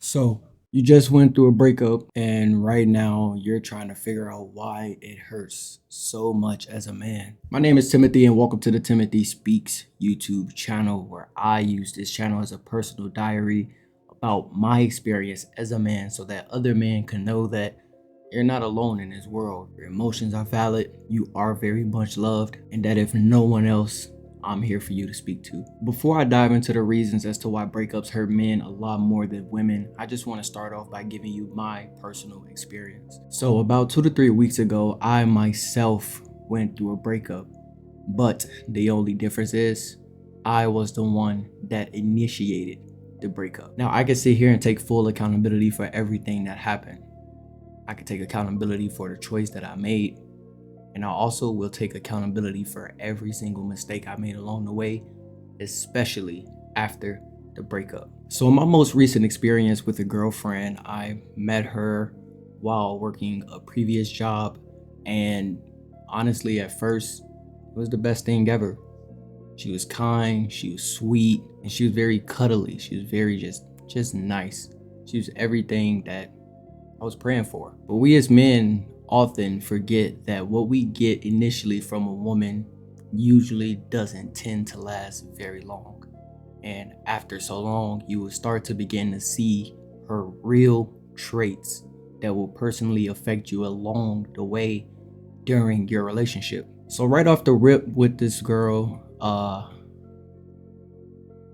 So you just went through a breakup, and right now you're trying to figure out why it hurts so much as a man. My name is Timothy, and welcome to the Timothy Speaks YouTube channel, where I use this channel as a personal diary about my experience as a man so that other men can know that you're not alone in this world. Your emotions are valid, you are very much loved, and that if no one else, I'm here for you to speak to. Before I dive into the reasons as to why breakups hurt men a lot more than women, I just want to start off by giving you my personal experience. So about 2 to 3 weeks ago, I myself went through a breakup, but the only difference is I was the one that initiated the breakup. Now I can sit here and take full accountability for everything that happened. I can take accountability for the choice that I made, and I also will take accountability for every single mistake I made along the way, especially after the breakup. So in my most recent experience with a girlfriend, I met her while working a previous job, and honestly at first it was the best thing ever. She was kind, she was sweet, and she was very cuddly. She was very just nice. She was everything that I was praying for. But we as men often forget that what we get initially from a woman usually doesn't tend to last very long. And after so long, you will start to begin to see her real traits that will personally affect you along the way during your relationship. So right off the rip with this girl,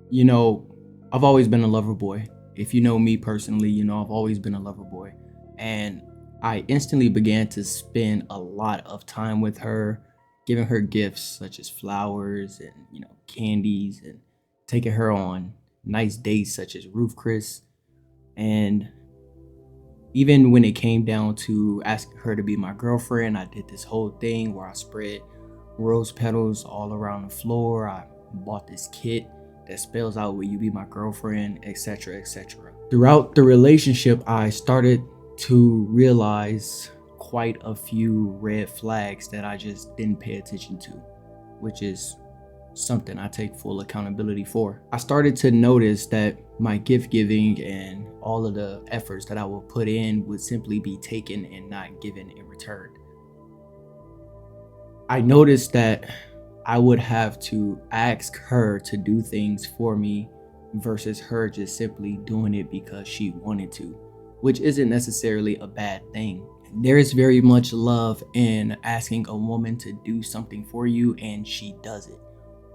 you know, I've always been a lover boy. If you know me personally, you know I've always been a lover boy. And I instantly began to spend a lot of time with her, giving her gifts such as flowers and, candies, and taking her on nice dates such as Roof Chris. And even when it came down to asking her to be my girlfriend, I did this whole thing where I spread rose petals all around the floor. I bought this kit that spells out "Will you be my girlfriend," etc., etc. Throughout the relationship, I started to realize quite a few red flags that I just didn't pay attention to, which is something I take full accountability for. I started to notice that my gift giving and all of the efforts that I would put in would simply be taken and not given in return. I noticed that I would have to ask her to do things for me versus her just simply doing it because she wanted to, which isn't necessarily a bad thing. There is very much love in asking a woman to do something for you and she does it.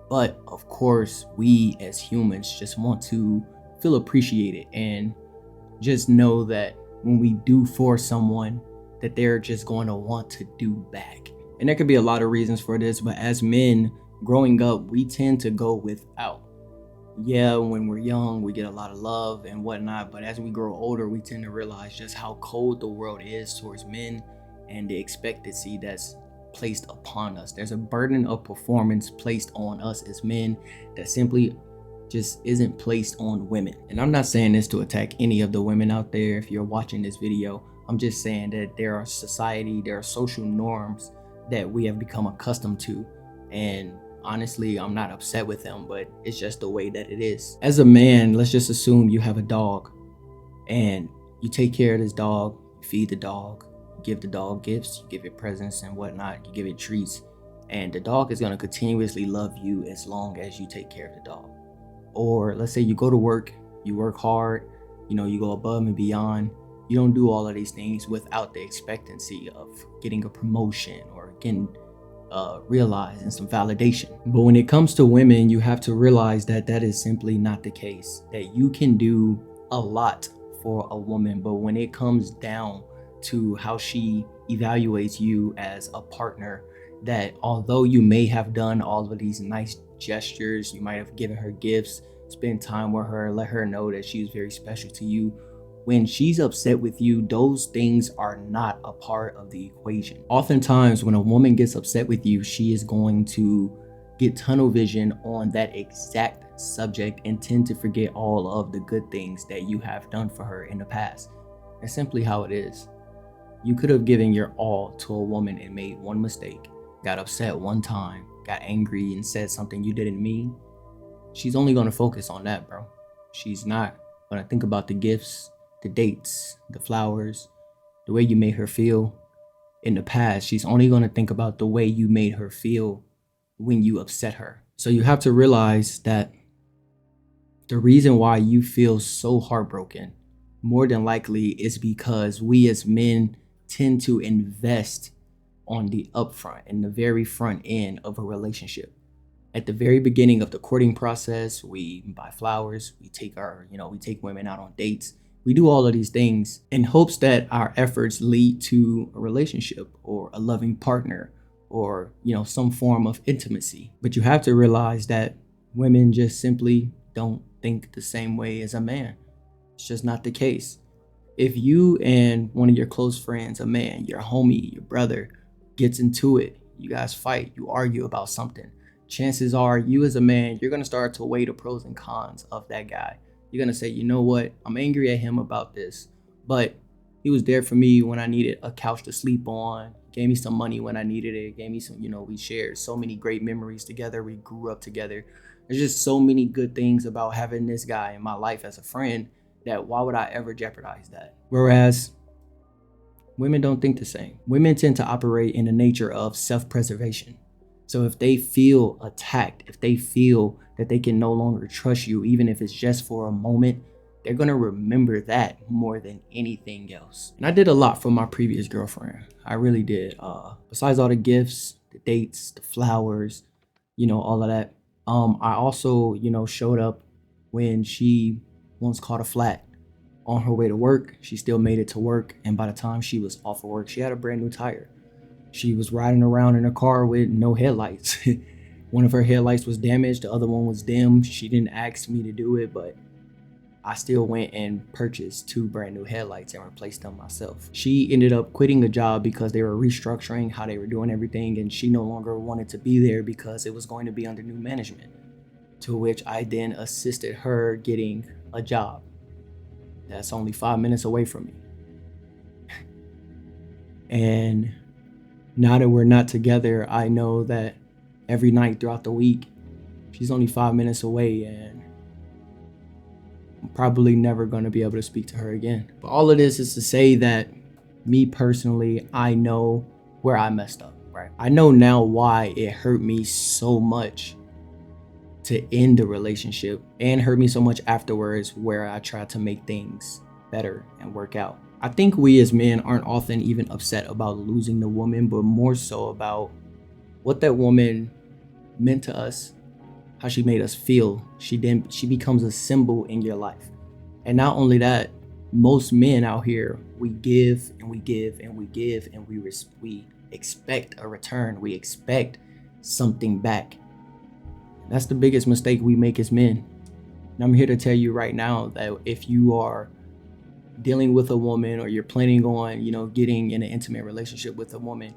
But of course, we as humans just want to feel appreciated and just know that when we do for someone, that they're just going to want to do back. And there could be a lot of reasons for this, but as men growing up, we tend to go without. Yeah, when we're young, we get a lot of love and whatnot, but as we grow older, we tend to realize just how cold the world is towards men and the expectancy that's placed upon us. There's a burden of performance placed on us as men that simply just isn't placed on women. And I'm not saying this to attack any of the women out there. If you're watching this video, I'm just saying that there are social norms that we have become accustomed to. And honestly, I'm not upset with them, but it's just the way that it is. As a man, let's just assume you have a dog and you take care of this dog, you feed the dog, you give the dog gifts, you give it presents and whatnot, you give it treats, and the dog is going to continuously love you as long as you take care of the dog. Or let's say you go to work, you work hard, you go above and beyond. You don't do all of these things without the expectancy of getting a promotion or getting realized and some validation. But when it comes to women, you have to realize that that is simply not the case. That you can do a lot for a woman, but when it comes down to how she evaluates you as a partner, that although you may have done all of these nice gestures, you might have given her gifts, spend time with her, let her know that she's very special to you, when she's upset with you, those things are not a part of the equation. Oftentimes, when a woman gets upset with you, she is going to get tunnel vision on that exact subject and tend to forget all of the good things that you have done for her in the past. That's simply how it is. You could have given your all to a woman and made one mistake, got upset one time, got angry and said something you didn't mean. She's only going to focus on that, bro. She's not going to think about the gifts. the dates, the flowers, the way you made her feel in the past. She's only going to think about the way you made her feel when you upset her. So you have to realize that the reason why you feel so heartbroken more than likely is because we as men tend to invest on the upfront and the very front end of a relationship. At the very beginning of the courting process, we buy flowers, we take women out on dates. We do all of these things in hopes that our efforts lead to a relationship or a loving partner or, some form of intimacy. But you have to realize that women just simply don't think the same way as a man. It's just not the case. If you and one of your close friends, a man, your homie, your brother, gets into it, you guys fight, you argue about something, chances are you as a man, you're going to start to weigh the pros and cons of that guy. You're going to say, you know what, I'm angry at him about this, but he was there for me when I needed a couch to sleep on, gave me some money when I needed it, gave me some, we shared so many great memories together, we grew up together. There's just so many good things about having this guy in my life as a friend that why would I ever jeopardize that? Whereas women don't think the same. Women tend to operate in the nature of self-preservation. So if they feel attacked, if they feel that they can no longer trust you, even if it's just for a moment, they're gonna remember that more than anything else. And I did a lot for my previous girlfriend. I really did. Besides all the gifts, the dates, the flowers, all of that. I also, showed up when she once caught a flat on her way to work. She still made it to work, and by the time she was off of work, she had a brand new tire. She was riding around in a car with no headlights. One of her headlights was damaged, the other one was dim. She didn't ask me to do it, but I still went and purchased 2 brand new headlights and replaced them myself. She ended up quitting a job because they were restructuring how they were doing everything, and she no longer wanted to be there because it was going to be under new management, to which I then assisted her getting a job that's only 5 minutes away from me. And now that we're not together, I know that every night throughout the week, she's only 5 minutes away, and I'm probably never going to be able to speak to her again. But all of this is to say that me personally, I know where I messed up, right? I know now why it hurt me so much to end the relationship and hurt me so much afterwards, where I tried to make things better and work out. I think we as men aren't often even upset about losing the woman, but more so about what that woman meant to us, how she made us feel. She becomes a symbol in your life. And not only that, most men out here, we give and we give and we give, and we expect a return. We expect something back. That's the biggest mistake we make as men. And I'm here to tell you right now that if you are dealing with a woman, or you're planning on, getting in an intimate relationship with a woman,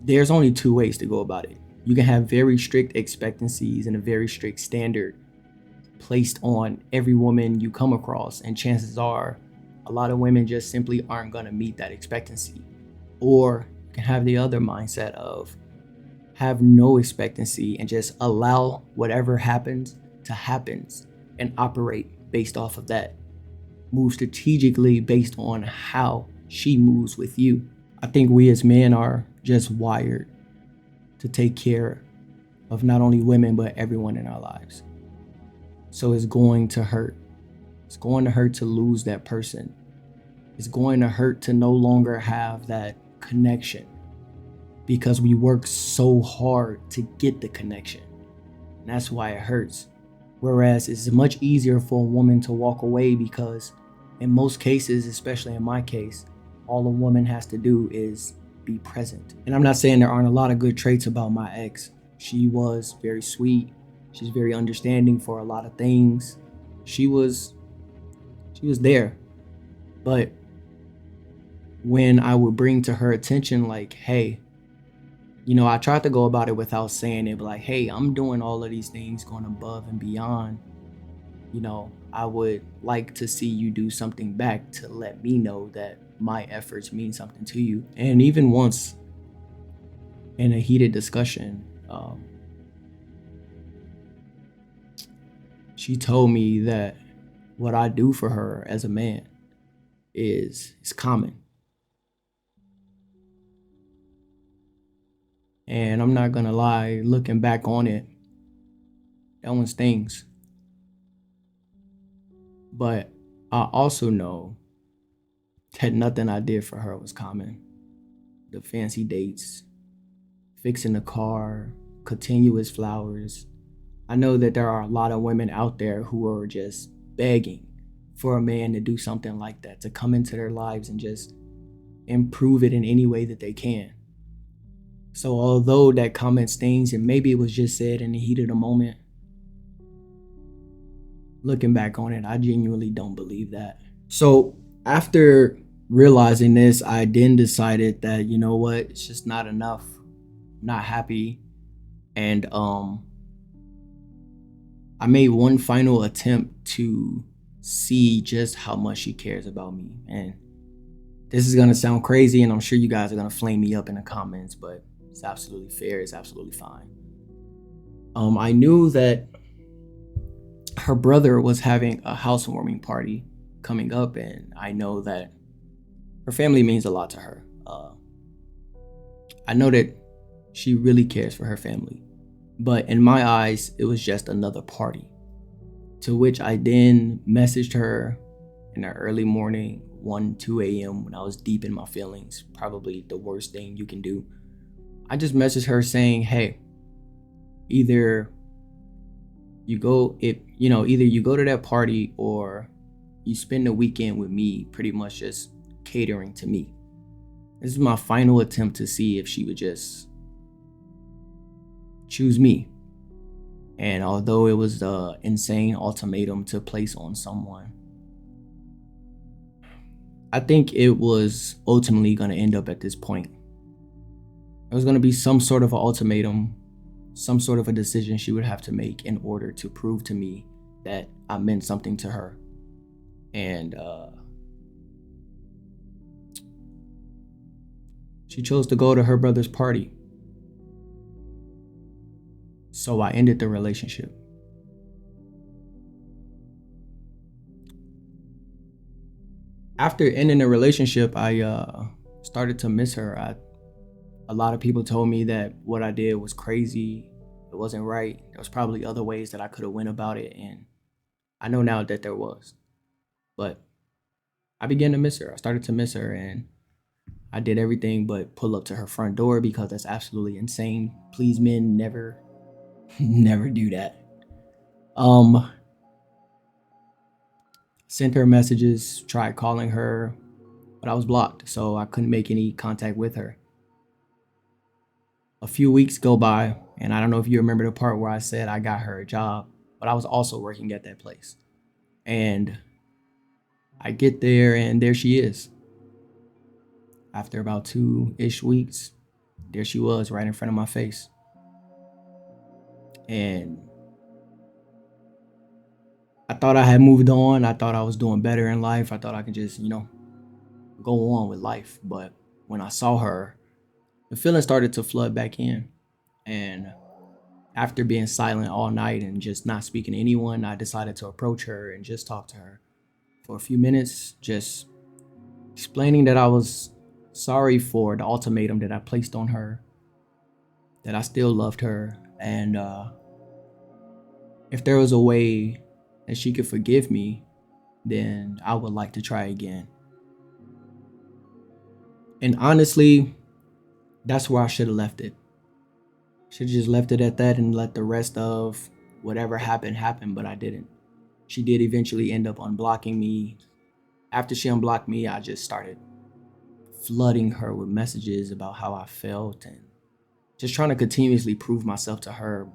there's only 2 ways to go about it. You can have very strict expectancies and a very strict standard placed on every woman you come across, and chances are a lot of women just simply aren't going to meet that expectancy. Or you can have the other mindset of have no expectancy and just allow whatever happens to happen and operate based off of that. Move strategically based on how she moves with you. I think we as men are just wired to take care of not only women, but everyone in our lives. So it's going to hurt. It's going to hurt to lose that person. It's going to hurt to no longer have that connection, because we work so hard to get the connection. And that's why it hurts. Whereas it's much easier for a woman to walk away, because in most cases, especially in my case, all a woman has to do is be present. And I'm not saying there aren't a lot of good traits about my ex. She was very sweet. She's very understanding for a lot of things. She was there. But when I would bring to her attention, like, hey, I tried to go about it without saying it, but like, hey, I'm doing all of these things, going above and beyond. I would like to see you do something back to let me know that my efforts mean something to you. And even once in a heated discussion, she told me that what I do for her as a man is common. And I'm not gonna lie, looking back on it, that one stings. But I also know that nothing I did for her was common. The fancy dates, fixing the car, continuous flowers. I know that there are a lot of women out there who are just begging for a man to do something like that, to come into their lives and just improve it in any way that they can. So although that comment stings and maybe it was just said in the heat of the moment, looking back on it, I genuinely don't believe that. So after realizing this, I then decided that, you know what, it's just not enough. I'm not happy. And I made one final attempt to see just how much she cares about me. And this is gonna sound crazy, and I'm sure you guys are gonna flame me up in the comments, but it's absolutely fair, it's absolutely fine. I knew that her brother was having a housewarming party coming up, and I know that her family means a lot to her. I know that she really cares for her family, but in my eyes, it was just another party. To which I then messaged her in the early morning, 1, 2 a.m. when I was deep in my feelings, probably the worst thing you can do. I just messaged her saying, hey, either you go to that party or you spend the weekend with me, pretty much just catering to me. This is my final attempt to see if she would just choose me. And although it was the insane ultimatum to place on someone, I think it was ultimately going to end up at this point. There was going to be some sort of an ultimatum, some sort of a decision she would have to make in order to prove to me that I meant something to her. And she chose to go to her brother's party. So I ended the relationship. After ending the relationship, I started to miss her. A lot of people told me that what I did was crazy. It wasn't right. There was probably other ways that I could have went about it, and I know now that there was. But I began to miss her. I started to miss her, and I did everything but pull up to her front door because that's absolutely insane. Please, men, never do that. Sent her messages, tried calling her, but I was blocked, so I couldn't make any contact with her. A few weeks go by, and I don't know if you remember the part where I said I got her a job, but I was also working at that place. And I get there, and there she is. After about 2-ish weeks, there she was right in front of my face. And I thought I had moved on. I thought I was doing better in life. I thought I could just, go on with life. But when I saw her, the feeling started to flood back in. And after being silent all night and just not speaking to anyone, I decided to approach her and just talk to her for a few minutes, just explaining that I was sorry for the ultimatum that I placed on her, that I still loved her, and if there was a way that she could forgive me, then I would like to try again. And honestly, that's where I should have left it. Should have just left it at that and let the rest of whatever happened happen, but I didn't. She did eventually end up unblocking me. After she unblocked me, I just started flooding her with messages about how I felt and just trying to continuously prove myself to her.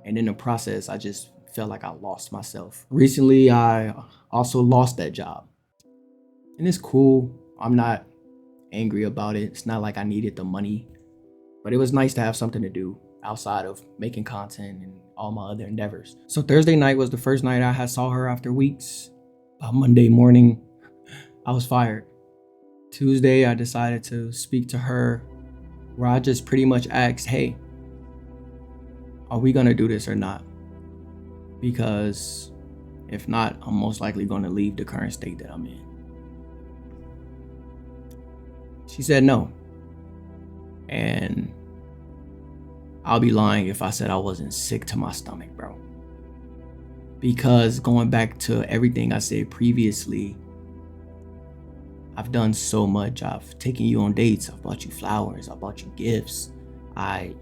And in the process, I just felt like I lost myself. Recently, I also lost that job. And it's cool. I'm not angry about it. It's not like I needed the money. But it was nice to have something to do outside of making content and all my other endeavors. So Thursday night was the first night I had saw her after weeks. By Monday morning, I was fired. Tuesday, I decided to speak to her, where I just pretty much asked, hey, are we gonna do this or not? Because If not, I'm most likely going to leave the current state that I'm in. She said no. And I'll be lying if I said I wasn't sick to my stomach, bro. Because going back to everything I said previously, I've done so much. I've taken you on dates. I've bought you flowers. I bought you gifts. I,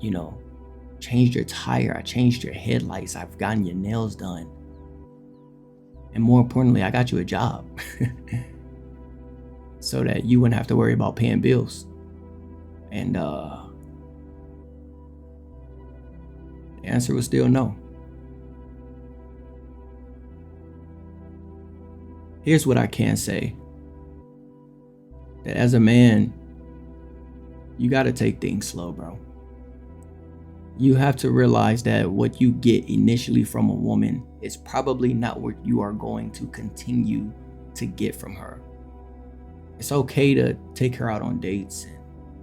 changed your tire. I changed your headlights. I've gotten your nails done. And more importantly, I got you a job so that you wouldn't have to worry about paying bills. And the answer was still no. Here's what I can say. That as a man, you got to take things slow, bro. You have to realize that what you get initially from a woman is probably not what you are going to continue to get from her. It's okay to take her out on dates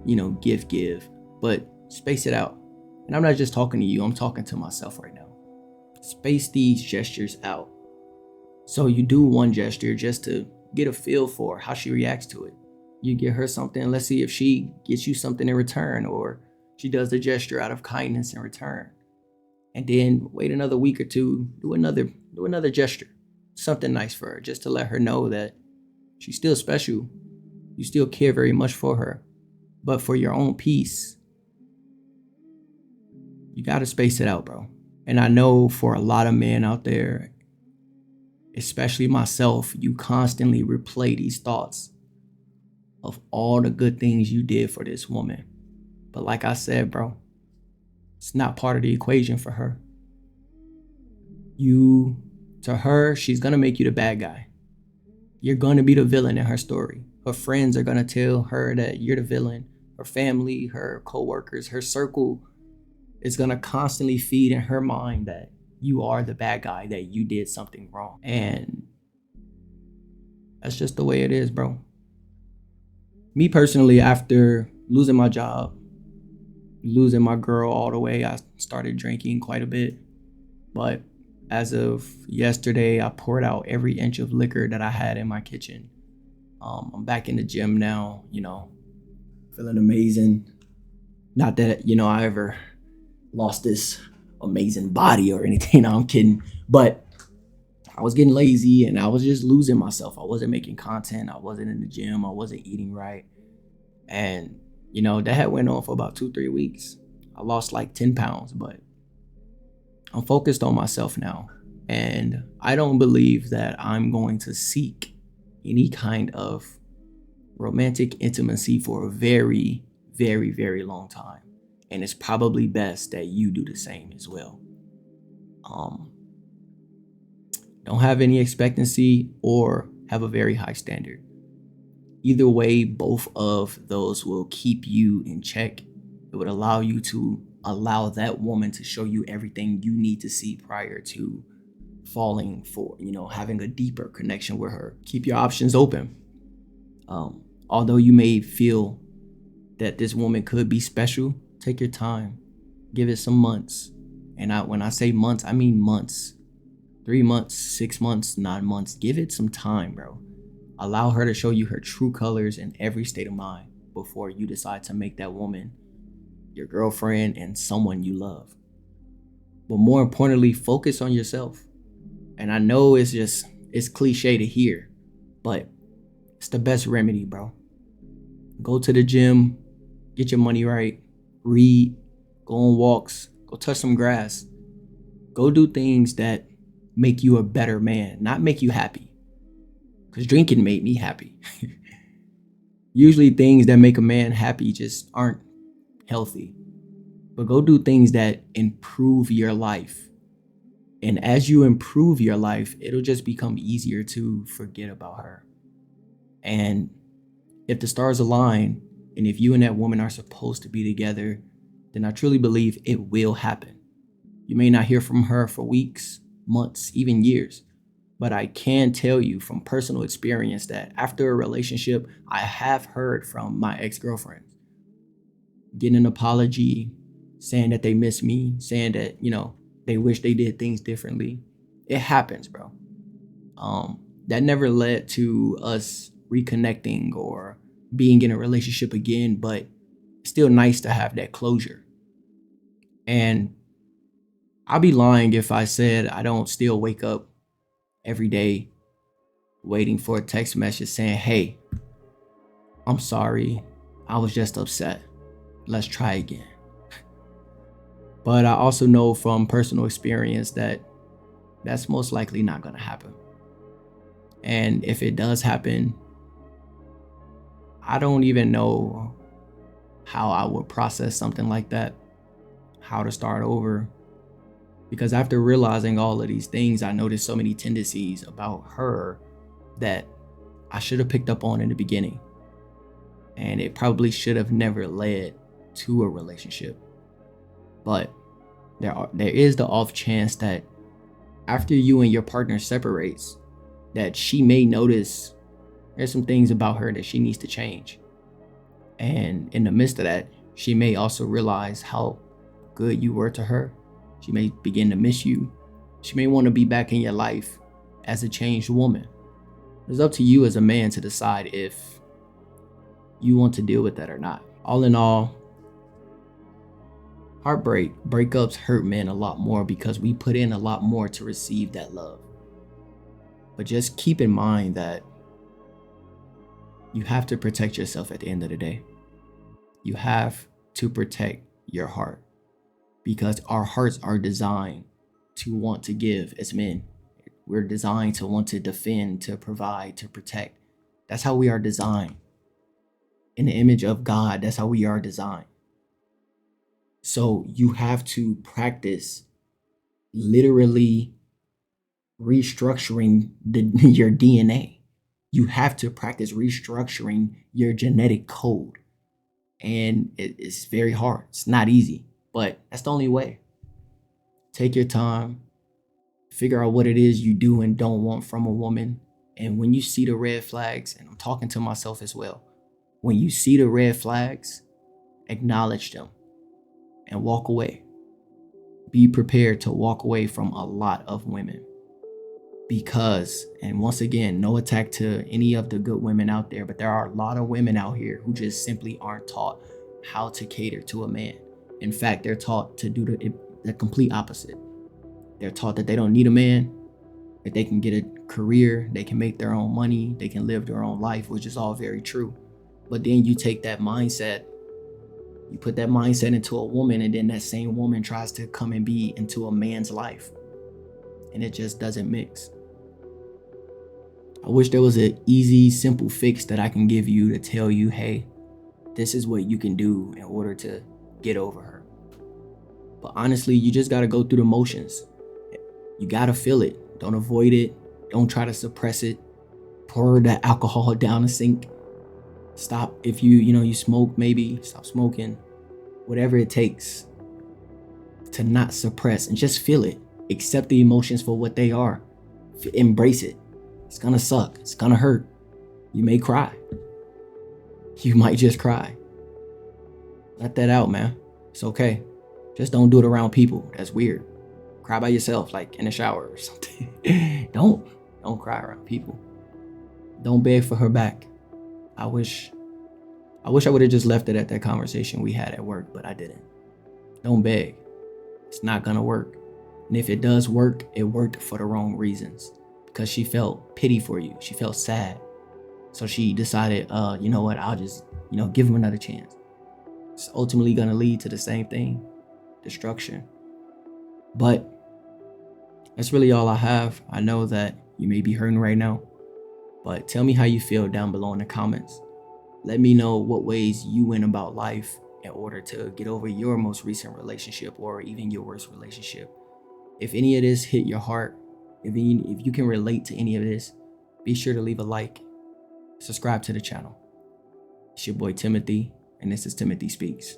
and, give, but space it out. And I'm not just talking to you, I'm talking to myself right now. Space these gestures out. So you do one gesture just to get a feel for how she reacts to it. You get her something, let's see if she gets you something in return, or she does the gesture out of kindness in return. And then wait another week or two, do another gesture, something nice for her, just to let her know that she's still special. You still care very much for her. But for your own peace, you gotta space it out, bro. And I know for a lot of men out there, especially myself, you constantly replay these thoughts of all the good things you did for this woman. But like I said, bro, it's not part of the equation for her. To her, she's gonna make you the bad guy. You're gonna be the villain in her story. Her friends are gonna tell her that you're the villain. Her family, her coworkers, her circle is gonna constantly feed in her mind that you are the bad guy, that you did something wrong. And that's just the way it is, bro. Me personally, after losing my job, losing my girl all the way, I started drinking quite a bit. But as of yesterday, I poured out every inch of liquor that I had in my kitchen. I'm back in the gym now, feeling amazing. Not that, I ever lost this amazing body or anything. No, I'm kidding. But I was getting lazy and I was just losing myself. I wasn't making content. I wasn't in the gym. I wasn't eating right. And, that had went on for about 2-3 weeks. I lost like 10 pounds, but I'm focused on myself now. And I don't believe that I'm going to seek any kind of romantic intimacy for a very, very, very long time. And it's probably best that you do the same as well. Don't have any expectancy or have a very high standard. Either way, both of those will keep you in check. It would allow you to allow that woman to show you everything you need to see prior to falling for, having a deeper connection with her. Keep your options open. Although you may feel that this woman could be special, take your time. Give it some months. And when I say months, I mean months. 3 months, 6 months, 9 months. Give it some time, bro. Allow her to show you her true colors in every state of mind before you decide to make that woman your girlfriend and someone you love. But more importantly, focus on yourself. And I know it's cliche to hear, but it's the best remedy, bro. Go to the gym, get your money right, read, go on walks, go touch some grass. Go do things that make you a better man, not make you happy. Because drinking made me happy. Usually things that make a man happy just aren't healthy. But go do things that improve your life. And as you improve your life, it'll just become easier to forget about her. And if the stars align, and if you and that woman are supposed to be together, then I truly believe it will happen. You may not hear from her for weeks, months, even years. But I can tell you from personal experience that after a relationship, I have heard from my ex-girlfriends getting an apology, saying that they miss me, saying that, they wish they did things differently. It happens, bro. That never led to us reconnecting or being in a relationship again, but it's still nice to have that closure. And I'll be lying if I said I don't still wake up every day waiting for a text message saying, "Hey, I'm sorry. I was just upset. Let's try again." But I also know from personal experience that that's most likely not going to happen. And if it does happen, I don't even know how I would process something like that, how to start over. Because after realizing all of these things, I noticed so many tendencies about her that I should have picked up on in the beginning. And it probably should have never led to a relationship. But there is the off chance that after you and your partner separates, that she may notice there's some things about her that she needs to change. And in the midst of that, she may also realize how good you were to her. She may begin to miss you. She may want to be back in your life as a changed woman. It's up to you as a man to decide if you want to deal with that or not. All in all, breakups hurt men a lot more because we put in a lot more to receive that love. But just keep in mind that you have to protect yourself at the end of the day. You have to protect your heart because our hearts are designed to want to give as men. We're designed to want to defend, to provide, to protect. That's how we are designed. In the image of God, that's how we are designed. So you have to practice literally restructuring your DNA. You have to practice restructuring your genetic code. And it's very hard. It's not easy, but that's the only way. Take your time, figure out what it is you do and don't want from a woman. And when you see the red flags, and I'm talking to myself as well, when you see the red flags, acknowledge them and walk away. Be prepared to walk away from a lot of women. Because, and once again, no attack to any of the good women out there, but there are a lot of women out here who just simply aren't taught how to cater to a man. In fact, they're taught to do the complete opposite. They're taught that they don't need a man, that they can get a career, they can make their own money, they can live their own life, which is all very true. But then you take that mindset, you put that mindset into a woman, and then that same woman tries to come and be into a man's life. And it just doesn't mix. I wish there was an easy, simple fix that I can give you to tell you, hey, this is what you can do in order to get over her. But honestly, you just got to go through the motions. You got to feel it. Don't avoid it. Don't try to suppress it. Pour the alcohol down the sink. Stop. If you smoke, maybe stop smoking. Whatever it takes to not suppress and just feel it. Accept the emotions for what they are. Embrace it. It's gonna suck. It's gonna hurt. You may cry. You might just cry. Let that out, man. It's okay. Just don't do it around people. That's weird. Cry by yourself, like in the shower or something. Don't cry around people. Don't beg for her back. I wish I would have just left it at that conversation we had at work, but I didn't. Don't beg. It's not gonna work. And if it does work, it worked for the wrong reasons. Because she felt pity for you. She felt sad. So she decided, you know what, I'll just, give him another chance. It's ultimately gonna lead to the same thing, destruction. But that's really all I have. I know that you may be hurting right now, but tell me how you feel down below in the comments. Let me know what ways you went about life in order to get over your most recent relationship or even your worst relationship. If any of this hit your heart, if you can relate to any of this, be sure to leave a like, subscribe to the channel. It's your boy Timothy, and this is Timothy Speaks.